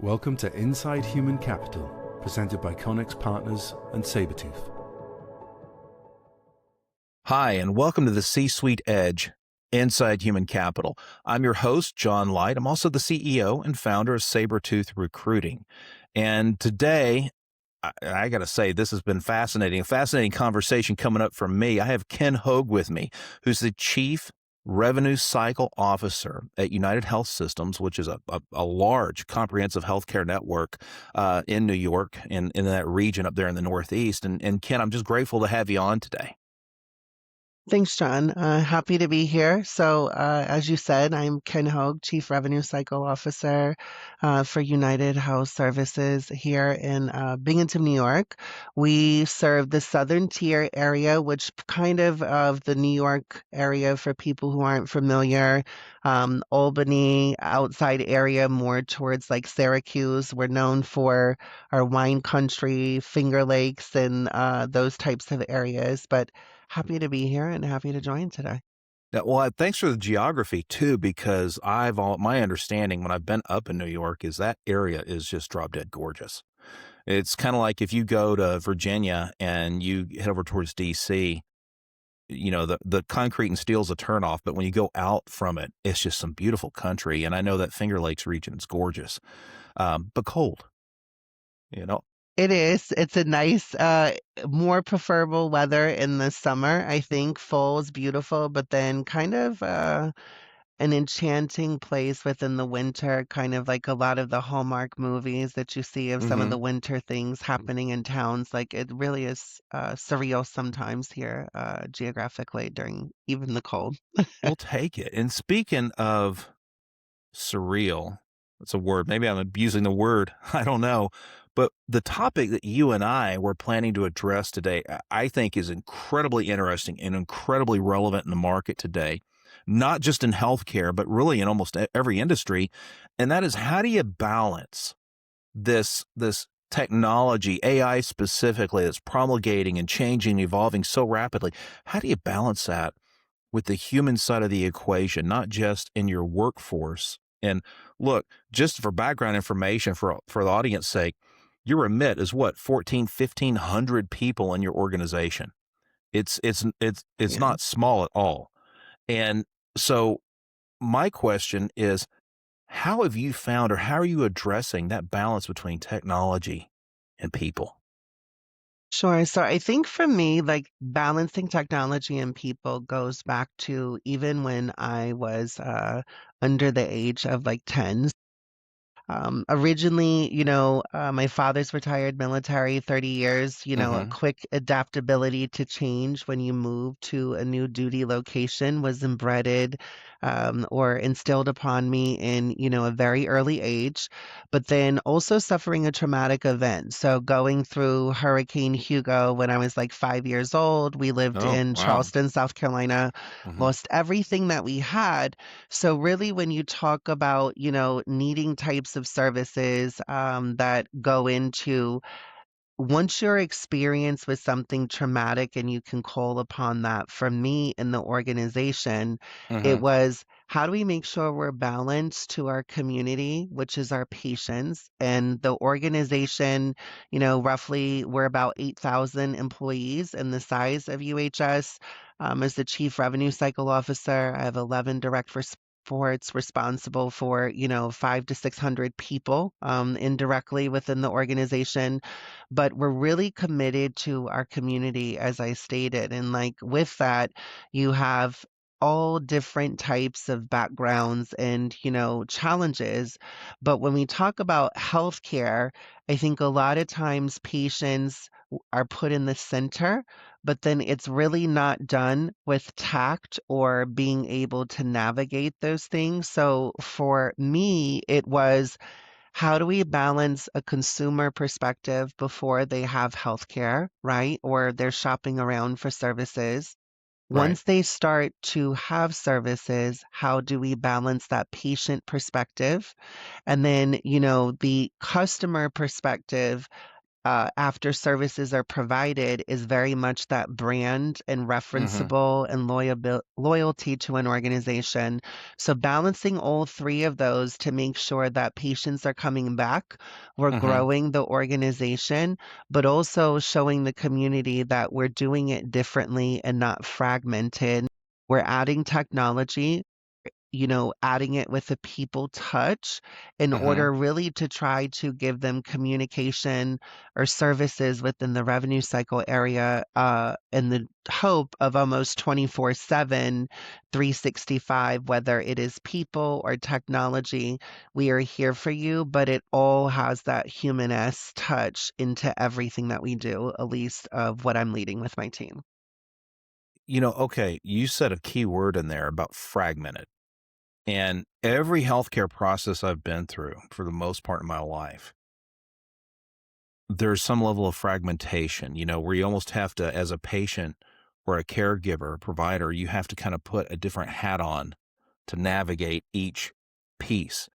Welcome to Inside Human Capital, presented by Connex Partners and Sabretooth. Hi, and welcome to the C-Suite Edge, Inside Human Capital. I'm your host, John Light. I'm also the CEO and founder of Sabretooth Recruiting. And today, I got to say, this has been fascinating. A fascinating conversation coming up from me. I have Ken Hogue with me, who's the Chief Revenue Cycle Officer at United Health Systems, which is a large comprehensive healthcare network in New York, in that region up there in the Northeast. And Ken, I'm just grateful to have you on today. Thanks, John. Happy to be here. So, as you said, I'm Ken Hogue, Chief Revenue Cycle Officer for United Health Services here in Binghamton, New York. We serve the southern tier area, which kind of the New York area for people who aren't familiar. Albany, outside area, more towards like Syracuse. We're known for our wine country, Finger Lakes, and those types of areas. But happy to be here and happy to join today. Yeah, well, thanks for the geography too, because my understanding when I've been up in New York is that area is just drop dead gorgeous. It's kind of like if you go to Virginia and you head over towards DC, the concrete and steel's a turnoff, but when you go out from it, it's just some beautiful country. And I know that Finger Lakes region is gorgeous, but cold, you know. It is. It's a nice, more preferable weather in the summer. I think fall is beautiful, but then kind of an enchanting place within the winter, kind of like a lot of the Hallmark movies that you see of some of Mm-hmm. the winter things happening in towns. Like it really is surreal sometimes here, geographically during even the cold. We'll take it. And speaking of surreal, that's a word. Maybe I'm abusing the word. I don't know. But the topic that you and I were planning to address today, I think is incredibly interesting and incredibly relevant in the market today, not just in healthcare, but really in almost every industry. And that is, how do you balance this technology, AI specifically, that's promulgating and changing, evolving so rapidly? How do you balance that with the human side of the equation, not just in your workforce? And look, just for background information for the audience sake, your remit is what, 1,500 people in your organization. It's Yeah. not small at all. And so my question is, how have you found, or how are you addressing that balance between technology and people? Sure. So I think for me, like balancing technology and people goes back to even when I was under the age of like 10. Originally, my father's retired military, 30 years, a Mm-hmm. quick adaptability to change when you move to a new duty location was embedded or instilled upon me in, a very early age, but then also suffering a traumatic event. So going through Hurricane Hugo when I was like 5 years old, we lived Oh, in wow. Charleston, South Carolina, Mm-hmm. lost everything that we had. So really, when you talk about, needing types of services that go into once you're experienced with something traumatic and you can call upon that, for me in the organization, it Mm-hmm. was how do we make sure we're balanced to our community, which is our patients, and the organization, roughly we're about 8,000 employees in the size of UHS. As the Chief Revenue Cycle Officer, I have 11 direct reports responsible for, 500 to 600 people indirectly within the organization, but we're really committed to our community, as I stated. And like with that, you have all different types of backgrounds and, challenges. But when we talk about healthcare, I think a lot of times patients are put in the center, but then it's really not done with tact or being able to navigate those things. So for me, it was how do we balance a consumer perspective before they have healthcare, right? Or they're shopping around for services. Right. Once they start to have services, how do we balance that patient perspective? And then, the customer perspective, after services are provided is very much that brand and Mm-hmm. referenceable and loyalty to an organization. So balancing all three of those to make sure that patients are coming back, we're Mm-hmm. growing the organization, but also showing the community that we're doing it differently and not fragmented. We're adding technology, adding it with a people touch in Mm-hmm. order really to try to give them communication or services within the revenue cycle area in the hope of almost 24/7, 365, whether it is people or technology. We are here for you, but it all has that human-esque touch into everything that we do, at least of what I'm leading with my team. Okay, you said a key word in there about fragmented. And every healthcare process I've been through for the most part in my life, there's some level of fragmentation, where you almost have to, as a patient or a caregiver, provider, you have to kind of put a different hat on to navigate each piece.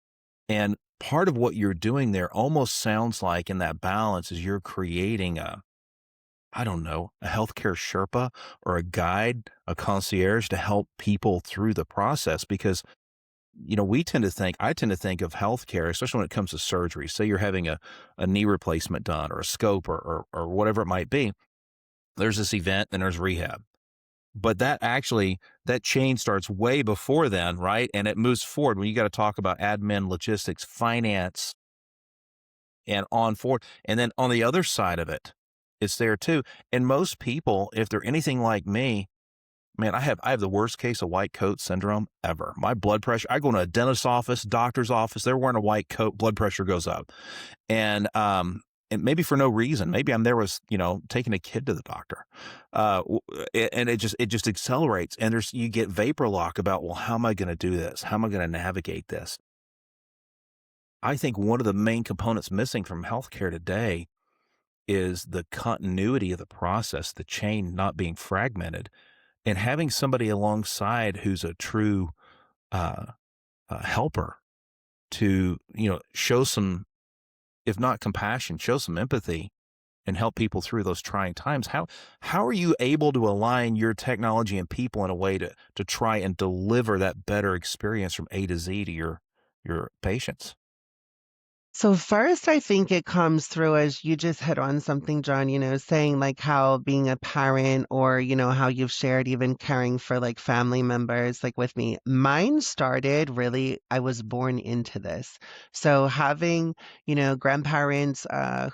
And part of what you're doing there almost sounds like in that balance is you're creating I don't know, a healthcare Sherpa or a guide, a concierge to help people through the process because I tend to think of healthcare, especially when it comes to surgery. Say you're having a knee replacement done or a scope or whatever it might be. There's this event and there's rehab. But that chain starts way before then, right? And it moves forward when you got to talk about admin, logistics, finance, and on forward. And then on the other side of it, it's there too. And most people, if they're anything like me, man, I have the worst case of white coat syndrome ever. My blood pressure, I go to a dentist's office, doctor's office, they're wearing a white coat, blood pressure goes up. And maybe for no reason. Maybe I'm there with, taking a kid to the doctor. And it just accelerates and you get vapor lock about, well, how am I going to do this? How am I going to navigate this? I think one of the main components missing from healthcare today is the continuity of the process, the chain not being fragmented and having somebody alongside who's a true uh, helper to show some, if not compassion, show some empathy and help people through those trying times. How are you able to align your technology and people in a way to try and deliver that better experience from A to Z to your patients? So first, I think it comes through as you just hit on something, John, saying like how being a parent or, how you've shared even caring for like family members, like with me. Mine started really, I was born into this. So having, grandparents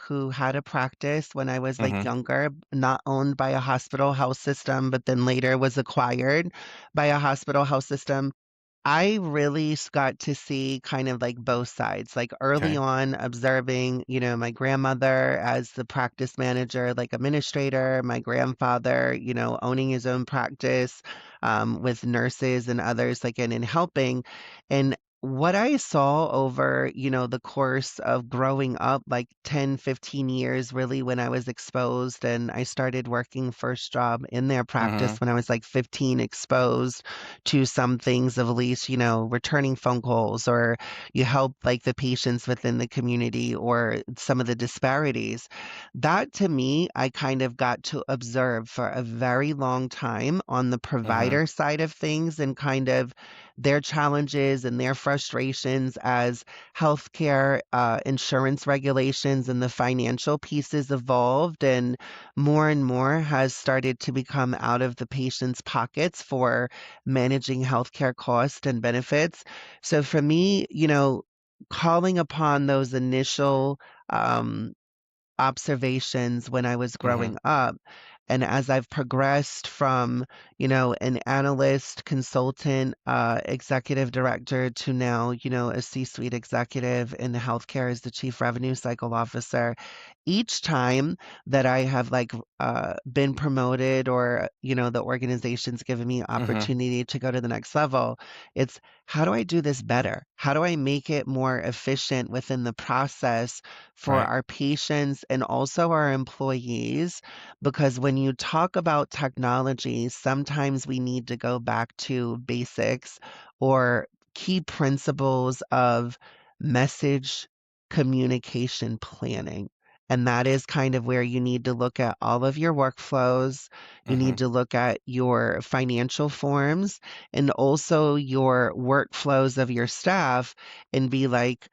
who had a practice when I was like Mm-hmm. younger, not owned by a hospital health system, but then later was acquired by a hospital health system. I really got to see kind of like both sides, like early Okay. on observing, my grandmother as the practice manager, like administrator, my grandfather, owning his own practice with nurses and others, like and helping. And what I saw over, the course of growing up, like 10, 15 years, really, when I was exposed and I started working first job in their Mm-hmm. practice when I was like 15, exposed to some things of at least, returning phone calls or you help like the patients within the community or some of the disparities. That to me, I kind of got to observe for a very long time on the Mm-hmm. provider side of things and kind of their challenges and their frustrations as healthcare insurance regulations and the financial pieces evolved and more has started to become out of the patient's pockets for managing healthcare costs and benefits. So for me, calling upon those initial um, observations when I was Mm-hmm. growing up. And as I've progressed from, an analyst, consultant, executive director to now, a C-suite executive in healthcare as the chief revenue cycle officer, each time that I have like been promoted or, the organization's given me Mm-hmm. opportunity to go to the next level, it's how do I do this better? How do I make it more efficient within the process for Right. our patients and also our employees? Because when you talk about technology, sometimes we need to go back to basics or key principles of message communication planning. And that is kind of where you need to look at all of your workflows. You Mm-hmm. need to look at your financial forms and also your workflows of your staff and be like,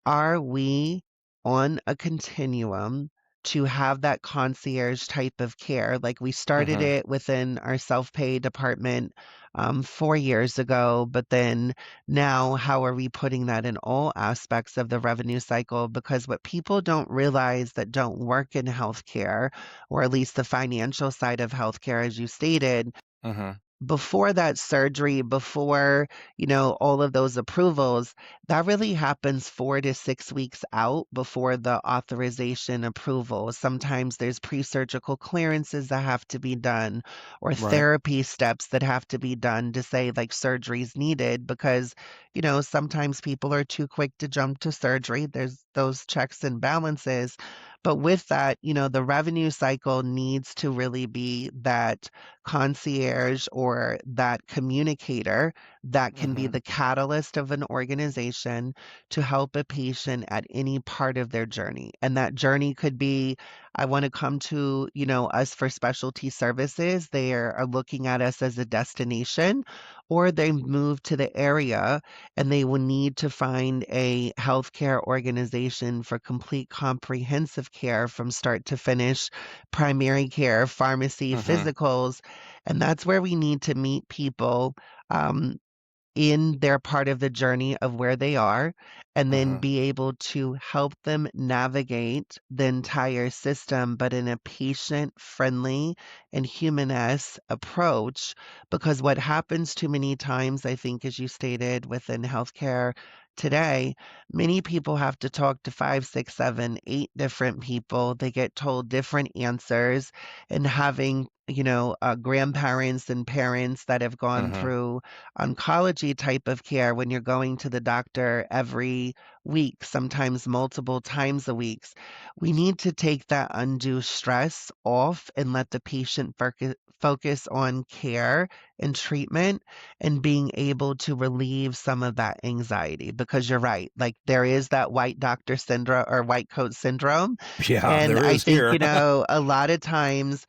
are we on a continuum to have that concierge type of care? Like we started Mm-hmm. it within our self-pay department 4 years ago, but then now how are we putting that in all aspects of the revenue cycle? Because what people don't realize that don't work in healthcare, or at least the financial side of healthcare, as you stated, Mm-hmm. before that surgery, before, all of those approvals, that really happens 4 to 6 weeks out before the authorization approval. Sometimes there's pre-surgical clearances that have to be done or Right. therapy steps that have to be done to say like surgery's needed because, sometimes people are too quick to jump to surgery. There's those checks and balances. But with that, the revenue cycle needs to really be that concierge or that communicator that can be Mm-hmm. the catalyst of an organization to help a patient at any part of their journey. And that journey could be, I want to come to, us for specialty services. They are looking at us as a destination, or they move to the area and they will need to find a healthcare organization for complete comprehensive care from start to finish, primary care, pharmacy, Mm-hmm. physicals, and that's where we need to meet people. Um, in their part of the journey of where they are, and then Mm-hmm. be able to help them navigate the entire system, but in a patient friendly and humanist approach. Because what happens too many times, I think, as you stated within healthcare today, many people have to talk to five, six, seven, eight different people. They get told different answers, and having grandparents and parents that have gone Mm-hmm. through oncology type of care when you're going to the doctor every week, sometimes multiple times a week. We need to take that undue stress off and let the patient focus on care and treatment and being able to relieve some of that anxiety because you're right, like there is that white doctor syndrome or white coat syndrome. Yeah, And there I is think, here. a lot of times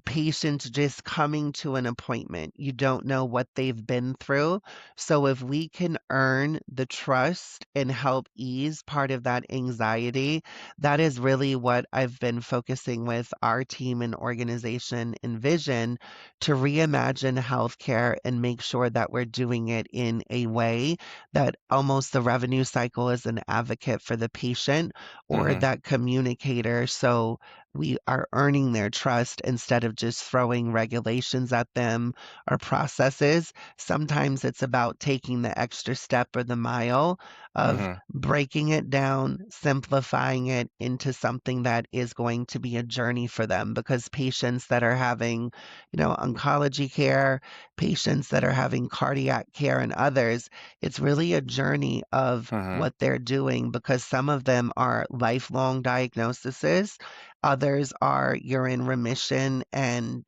patients just coming to an appointment. You don't know what they've been through. So if we can earn the trust and help ease part of that anxiety, that is really what I've been focusing with our team and organization and vision to reimagine healthcare and make sure that we're doing it in a way that almost the revenue cycle is an advocate for the patient or Mm-hmm. that communicator. So we are earning their trust instead of just throwing regulations at them or processes. Sometimes it's about taking the extra step or the mile of Mm-hmm. breaking it down, simplifying it into something that is going to be a journey for them because patients that are having, oncology care, patients that are having cardiac care and others, it's really a journey of Mm-hmm. what they're doing because some of them are lifelong diagnoses. Others are you're in remission and,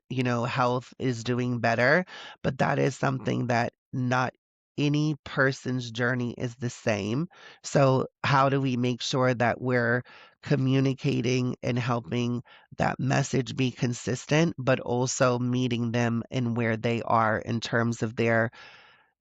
health is doing better. But that is something that not any person's journey is the same. So, how do we make sure that we're communicating and helping that message be consistent, but also meeting them in where they are in terms of their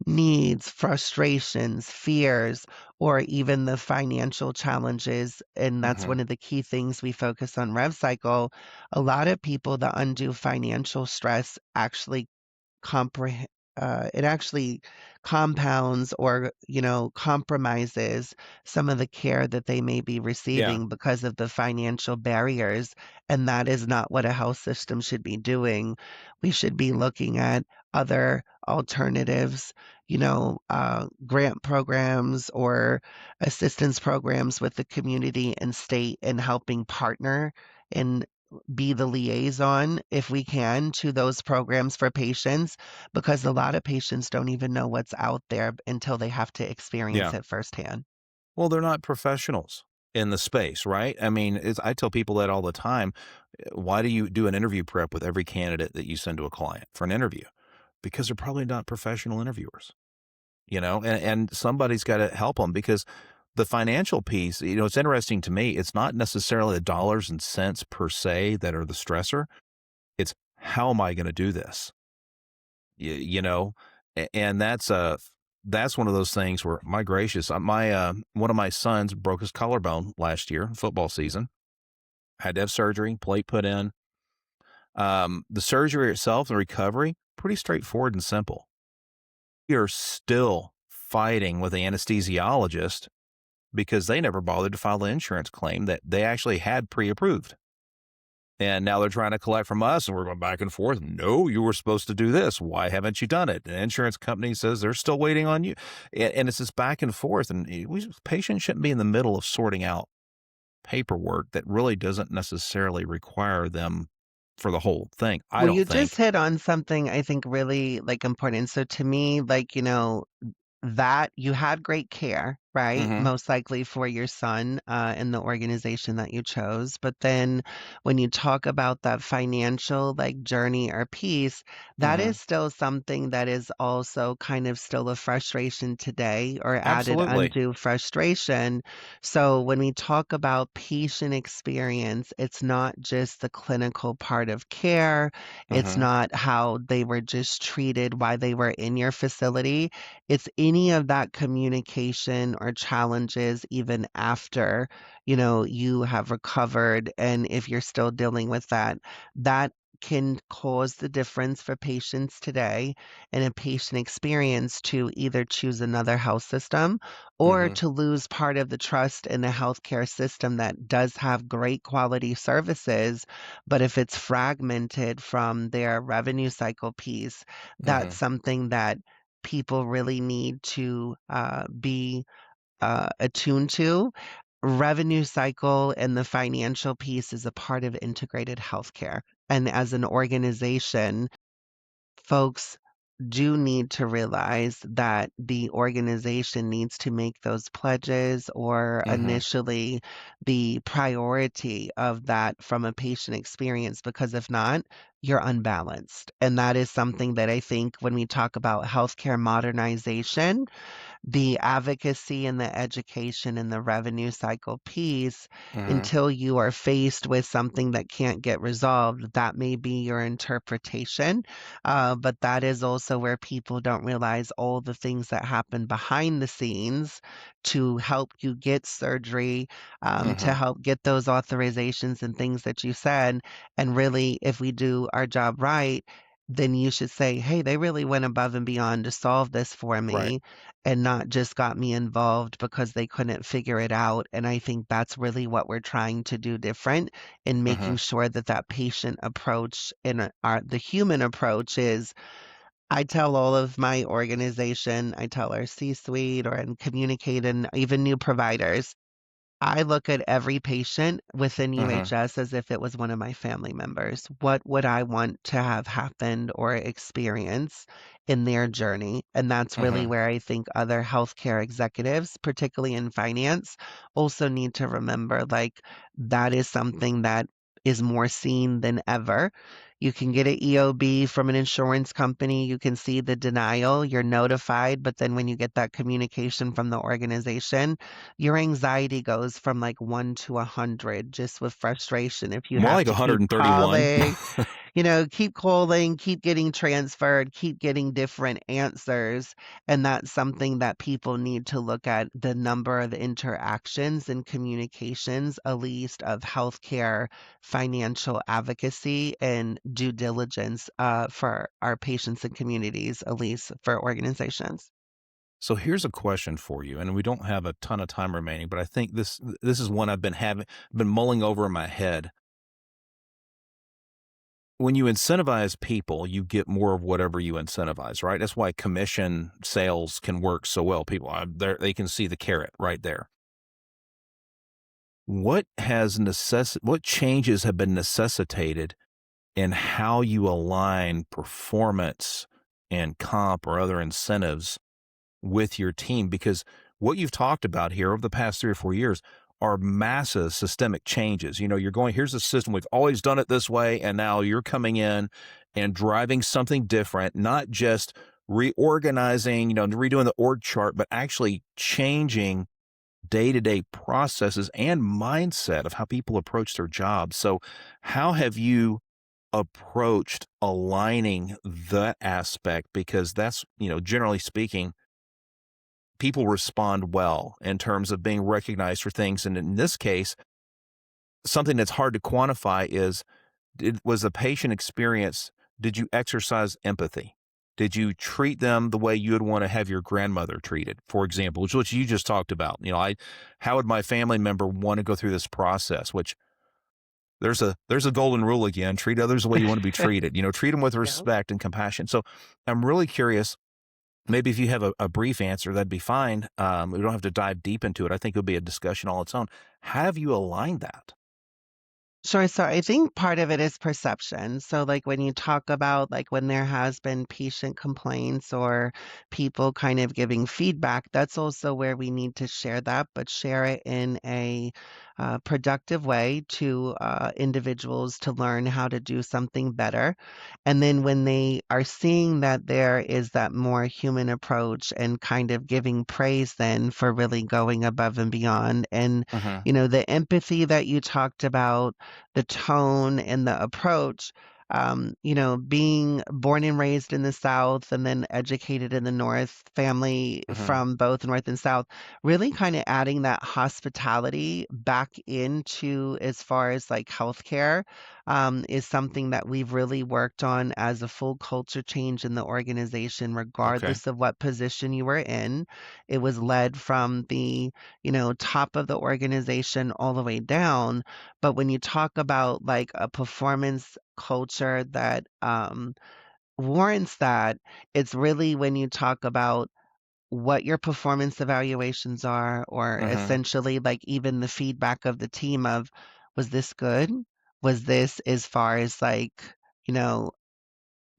needs, frustrations, fears, or even the financial challenges. And that's Mm-hmm. one of the key things we focus on RevCycle. A lot of people, the undue financial stress actually comprehend it actually compounds or compromises some of the care that they may be Yeah. receiving because of the financial barriers, and that is not what a health system should be doing. We should be looking at other alternatives, grant programs or assistance programs with the community and state and helping partner and be the liaison if we can to those programs for patients because a lot of patients don't even know what's out there until they have to experience Yeah. it firsthand. Well, they're not professionals in the space, right? I mean, I tell people that all the time. Why do you do an interview prep with every candidate that you send to a client for an interview? Because they're probably not professional interviewers, and somebody's got to help them because the financial piece, it's interesting to me. It's not necessarily the dollars and cents per se that are the stressor. It's how am I going to do this? You know, and that's one of those things where my gracious, one of my sons broke his collarbone last year, football season, had to have surgery, plate put in. The surgery itself, the recovery, pretty straightforward and simple. We are still fighting with the anesthesiologist because they never bothered to file the insurance claim that they actually had pre-approved. And now they're trying to collect from us, and we're going back and forth. No, you were supposed to do this. Why haven't you done it? The insurance company says they're still waiting on you. And it's this back and forth. And patients shouldn't be in the middle of sorting out paperwork that really doesn't necessarily require them for the whole thing, I Well, don't you just think. hit on something I think really like important. So to me, like, that you had great care, right? Mm-hmm. Most likely for your son in the organization that you chose. But then when you talk about that financial like journey or piece, that Mm-hmm. is still something that is also kind of still a frustration today or added Absolutely. undue frustration. So when we talk about patient experience, it's not just the clinical part of care. It's Mm-hmm. not how they were just treated while they were in your facility. It's any of that communication or challenges even after, you have recovered. And if you're still dealing with that, that can cause the difference for patients today and a patient experience to either choose another health system or Mm-hmm. to lose part of the trust in the healthcare system that does have great quality services. But if it's fragmented from their revenue cycle piece, Mm-hmm. that's something that people really need to be attuned to. Revenue cycle and the financial piece is a part of integrated healthcare. And as an organization, folks do need to realize that the organization needs to make those pledges or Mm-hmm. initially the priority of that from a patient experience, because if not, you're unbalanced. And that is something that I think when we talk about healthcare modernization, the advocacy and the education and the revenue cycle piece Mm-hmm. until you are faced with something that can't get resolved. That may be your interpretation, but that is also where people don't realize all the things that happen behind the scenes to help you get surgery, to Mm-hmm. help get those authorizations and things that you said. And really, if we do our job right, then you should say, hey, they really went above and beyond to solve this for Right. me and not just got me involved because they couldn't figure it out. And I think that's really what we're trying to do different in Mm-hmm. making sure that that patient approach and the human approach is. I tell all of my organization, I tell our C-suite or and communicate and even new providers, I look at every patient within Mm-hmm. UHS as if it was one of my family members. What would I want to have happened or experience in their journey? And that's really Mm-hmm. where I think other healthcare executives, particularly in finance, also need to remember like that is something that is more seen than ever. You can get an EOB from an insurance company. You can see the denial. You're notified. But then when you get that communication from the organization, your anxiety goes from like 1 to 100 just with frustration if you More have like to keep 131. calling, keep calling, keep getting transferred, keep getting different answers. And that's something that people need to look at the number of interactions and communications, at least of healthcare, financial advocacy, and due diligence for our patients and communities, at least for organizations. So here's a question for you, and we don't have a ton of time remaining, but I think this is one I've been mulling over in my head. When you incentivize people, you get more of whatever you incentivize, right? That's why commission sales can work so well. People, they can see the carrot right there. What changes have been necessitated in how you align performance and comp or other incentives with your team? Because what you've talked about here over the past 3 or 4 years are massive systemic changes. You're going, here's the system. We've always done it this way. And now you're coming in and driving something different, not just reorganizing, redoing the org chart, but actually changing day-to-day processes and mindset of how people approach their jobs. So how have you approached aligning that aspect? Because that's, generally speaking, people respond well in terms of being recognized for things. And in this case, something that's hard to quantify is, was the patient experience, did you exercise empathy? Did you treat them the way you would want to have your grandmother treated, for example, which you just talked about? How would my family member want to go through this process? Which there's a golden rule again: treat others the way you want to be treated. Treat them with Yeah. respect and compassion. So I'm really curious. Maybe if you have a brief answer, that'd be fine. We don't have to dive deep into it. I think it would be a discussion all its own. How have you aligned that? Sure. So I think part of it is perception. So, like when you talk about like when there has been patient complaints or people kind of giving feedback, that's also where we need to share that, but share it in a productive way to individuals to learn how to do something better. And then when they are seeing that there is that more human approach and kind of giving praise then for really going above and beyond. And, Hmm. the empathy that you talked about, the tone and the approach. Being born and raised in the South and then educated in the North, family Hmm. from both North and South, really kind of adding that hospitality back into as far as like healthcare is something that we've really worked on as a full culture change in the organization, Okay. regardless of what position you were in. It was led from the, top of the organization all the way down. But when you talk about like a performance culture that warrants that, it's really when you talk about what your performance evaluations are, or Hmm. essentially like even the feedback of the team of, was this good? Was this as far as like, you know,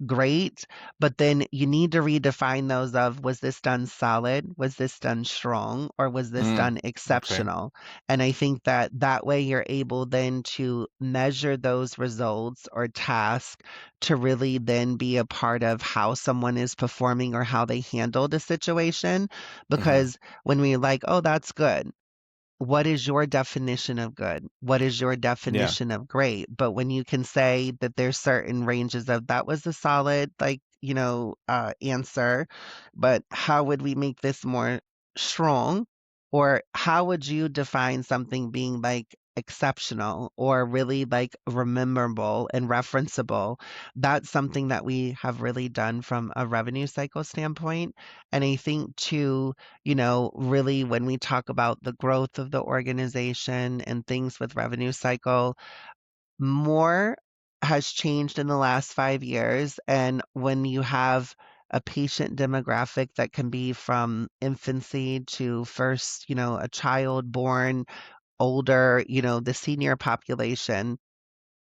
great, but then you need to redefine those of, was this done solid? Was this done strong? Or was this Mm. done Okay. exceptional? And I think that that way you're able then to measure those results or tasks to really then be a part of how someone is performing or how they handled a situation. Hmm. Because when we're like, oh, that's good, what is your definition of good? What is your Yeah. definition of great? But when you can say that there's certain ranges of, that was a solid, like, answer, but how would we make this more strong? Or how would you define something being like exceptional or really like rememberable and referenceable? That's something that we have really done from a revenue cycle standpoint. And I think too, really when we talk about the growth of the organization and things with revenue cycle, more has changed in the last 5 years. And when you have a patient demographic that can be from infancy to first, a child born, older, the senior population,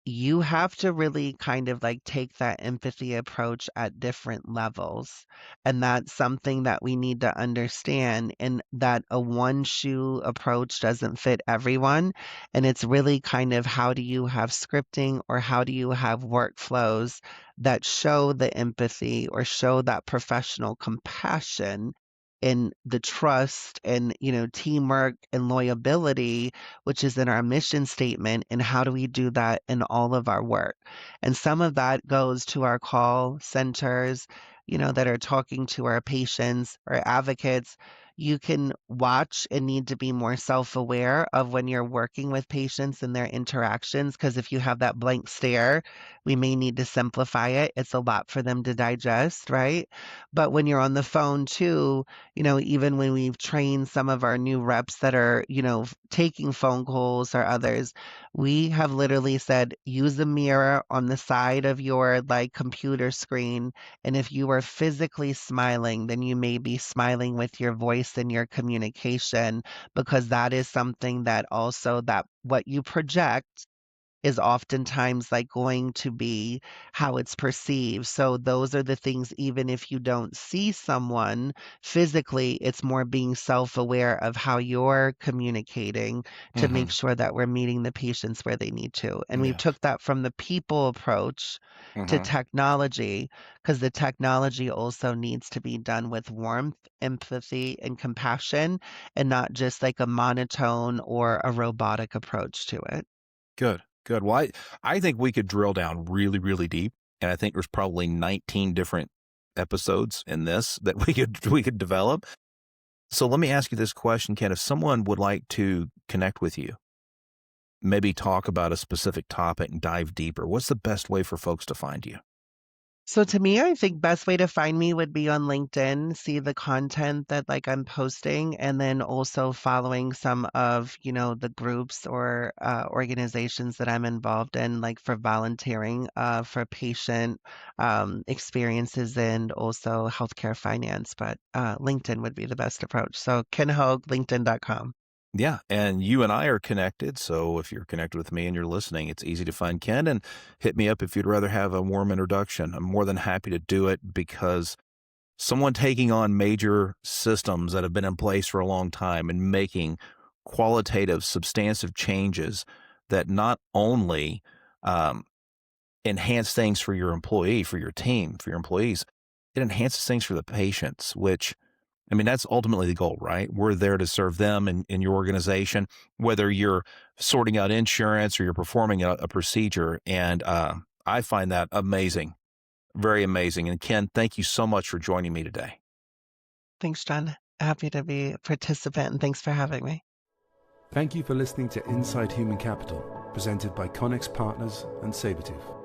you have to really kind of like take that empathy approach at different levels. And that's something that we need to understand, and that a one shoe approach doesn't fit everyone. And it's really kind of, how do you have scripting or how do you have workflows that show the empathy or show that professional compassion and the trust and, teamwork and loyalty, which is in our mission statement, and how do we do that in all of our work? And some of that goes to our call centers, that are talking to our patients or advocates. You can watch and need to be more self-aware of when you're working with patients and their interactions, because if you have that blank stare, we may need to simplify it. It's a lot for them to digest, right? But when you're on the phone too, even when we've trained some of our new reps that are, taking phone calls or others, we have literally said, use a mirror on the side of your like computer screen. And if you are physically smiling, then you may be smiling with your voice and your communication, because that is something that also, that what you project is oftentimes like going to be how it's perceived. So those are the things, even if you don't see someone physically, it's more being self-aware of how you're communicating to make Hmm. sure that we're meeting the patients where they need to. And we Yeah. took that from the people approach to Hmm. technology, because the technology also needs to be done with warmth, empathy, and compassion, and not just like a monotone or a robotic approach to it. Good. Good. Well, I think we could drill down really, really deep. And I think there's probably 19 different episodes in this that we could develop. So let me ask you this question, Ken. If someone would like to connect with you, maybe talk about a specific topic and dive deeper, what's the best way for folks to find you? So to me, I think best way to find me would be on LinkedIn, see the content that like I'm posting, and then also following some of, the groups or organizations that I'm involved in, like for volunteering, for patient experiences and also healthcare finance. But LinkedIn would be the best approach. So Ken Hogue, LinkedIn.com. Yeah, and you and I are connected. So if you're connected with me and you're listening, it's easy to find Ken and hit me up if you'd rather have a warm introduction. I'm more than happy to do it because someone taking on major systems that have been in place for a long time and making qualitative, substantive changes that not only um, enhance things for your employee, for your team, for your employees, it enhances things for the patients, which I mean, that's ultimately the goal, right? We're there to serve them in your organization, whether you're sorting out insurance or you're performing a procedure. And I find that amazing, very amazing. And Ken, thank you so much for joining me today. Thanks, John. Happy to be a participant and thanks for having me. Thank you for listening to Inside Human Capital, presented by Connex Partners and Sabertooth.